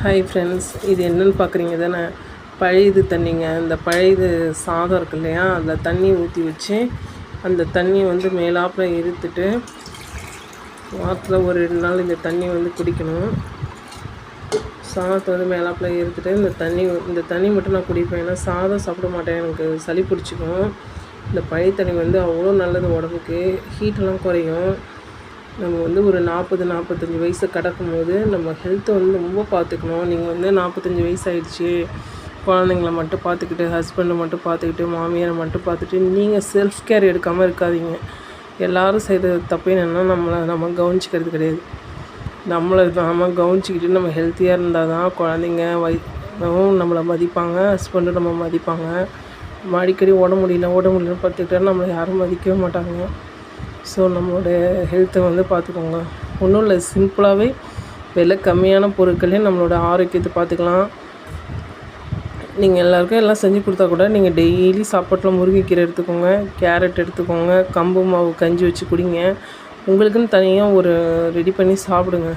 Hi friends, இது என்னென்னு பார்க்குறீங்க தானே? பழையது தண்ணிங்க. இந்த பழையது சாதம் இருக்கு இல்லையா, அதில் தண்ணி ஊற்றி வச்சு அந்த தண்ணியை வந்து மேலாப்பில் இருத்துட்டு வாரத்தில் ஒரு 2 நாள் இந்த தண்ணி வந்து குடிக்கணும். சாதத்தை வந்து மேலாப்பில் இருத்துட்டு இந்த தண்ணி மட்டும் நான் குடிப்பேன். ஏன்னா சாதம் சாப்பிட மாட்டேன், எனக்கு சளி பிடிச்சிக்கும். இந்த பழைய தண்ணி வந்து அவ்வளோ நல்லது உடம்புக்கு, ஹீட்டெல்லாம் குறையும். நம்ம வந்து ஒரு 40-45 வயசு கடக்கும்போது நம்ம ஹெல்த்தை வந்து ரொம்ப பார்த்துக்கணும். நீங்கள் வந்து 45 வயசு ஆகிடுச்சி, குழந்தைங்கள மட்டும் பார்த்துக்கிட்டு, ஹஸ்பண்டை மட்டும் பார்த்துக்கிட்டு, மாமியாரை மட்டும் பார்த்துட்டு நீங்கள் செல்ஃப் கேர் எடுக்காமல் இருக்காதீங்க. எல்லோரும் செய்கிற தப்பு என்னென்னா நம்ம கவனிச்சிக்கிறது கிடையாது. நம்ம கவனிச்சிக்கிட்டு நம்ம ஹெல்த்தியாக இருந்தால் தான் குழந்தைங்க நம்மளை மதிப்பாங்க, ஹஸ்பண்டும் நம்ம மதிப்பாங்க. நம்ம அடிக்கடி உடம்பு முடியலன்னு பார்த்துக்கிட்டா நம்மளை யாரும் மதிக்கவே மாட்டாங்க. ஸோ நம்மளோட ஹெல்த்தை வந்து பார்த்துக்கோங்க. ஒன்றும் இல்லை, சிம்பிளாகவே விலை கம்மியான பொருட்களே நம்மளோட ஆரோக்கியத்தை பார்த்துக்கலாம். நீங்கள் எல்லாருக்கும் எல்லாம் செஞ்சு கொடுத்தா கூட நீங்கள் டெய்லி சாப்பாட்டில் முருங்கைக்கீரை எடுத்துக்கோங்க, கேரட் எடுத்துக்கோங்க, கம்பு மாவு கஞ்சி வச்சு குடிங்க. உங்களுக்குன்னு தனியாக ஒரு ரெடி பண்ணி சாப்பிடுங்க.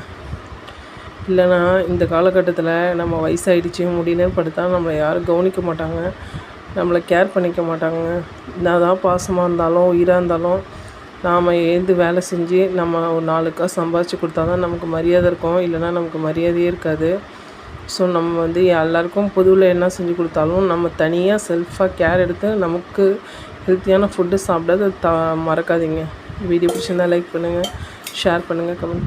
இல்லைனா இந்த காலகட்டத்தில் நம்ம வயசாகிடுச்சு முடியலன்னு படுத்தா நம்மளை யாரும் கவனிக்க மாட்டாங்க, நம்மளை கேர் பண்ணிக்க மாட்டாங்க. என்ன தான் பாசமாக இருந்தாலும் உயிராக இருந்தாலும் நாம் எழுந்து வேலை செஞ்சு நம்ம ஒரு 4 காசு சம்பாதிச்சு கொடுத்தா தான் நமக்கு மரியாதை இருக்கும், இல்லைனா நமக்கு மரியாதையே இருக்காது. ஸோ நம்ம வந்து எல்லாருக்கும் பொதுவில் என்ன செஞ்சு கொடுத்தாலும் நம்ம தனியாக செல்ஃபாக கேர் எடுத்து நமக்கு ஹெல்த்தியான ஃபுட்டு சாப்பிடாத மறக்காதீங்க. வீடியோ பிடிச்சிருந்தால் லைக் பண்ணுங்கள், ஷேர் பண்ணுங்கள், கமெண்ட்